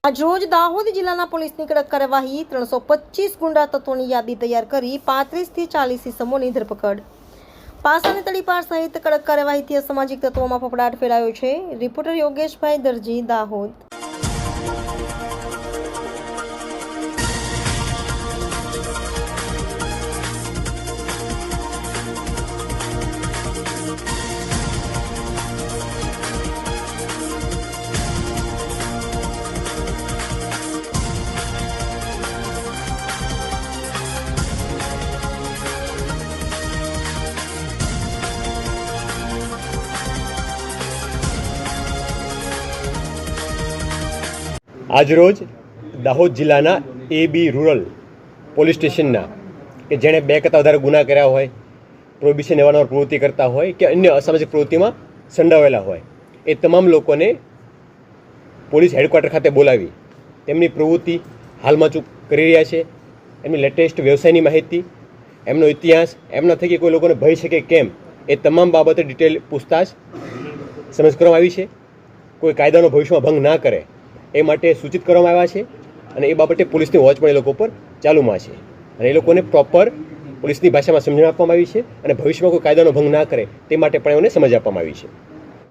આજરોજ દાહોદ જિલ્લાના પોલીસની કડક કાર્યવાહી 325 ગુંડા તત્વોની યાદી તૈયાર કરી 35 થી 40 ઇસમોની ધરપકડ. પાસ અને તડીપાર સહિત કડક કાર્યવાહીથી અસામાજિક તત્વોમાં ફફડાટ ફેલાયો છે. રિપોર્ટર યોગેશભાઈ દરજી, દાહોદ. આજરોજ દાહોદ જિલ્લાના AB રૂરલ પોલીસ સ્ટેશનના કે જેણે 2 કરતાં વધારે ગુના કર્યા હોય, પ્રોહિબિશન અવારનવાર પ્રવૃત્તિ કરતા હોય કે અન્ય અસામાજિક પ્રવૃત્તિમાં સંડોવાયેલા હોય, એ તમામ લોકોને પોલીસ હેડક્વાર્ટર ખાતે બોલાવી તેમની પ્રવૃત્તિ હાલમાં કરી રહ્યા છે, એમની લેટેસ્ટ વ્યવસાયની માહિતી, એમનો ઇતિહાસ, એમના થકી કોઈ લોકોને ભય શકે કેમ, એ તમામ બાબતે ડિટેલ પૂછતાછ સમજ કરવામાં આવી છે. કોઈ કાયદાનો ભવિષ્યમાં ભંગ ના કરે એ માટે સૂચિત કરવામાં આવ્યા છે અને એ બાબતે પોલીસની વોચ પણ એ લોકો પર ચાલુમાં છે અને એ લોકોને પ્રોપર પોલીસની ભાષામાં સમજણ આપવામાં આવી છે અને ભવિષ્યમાં કોઈ કાયદાનો ભંગ ના કરે તે માટે પણ એમને સમજ આપવામાં આવી છે.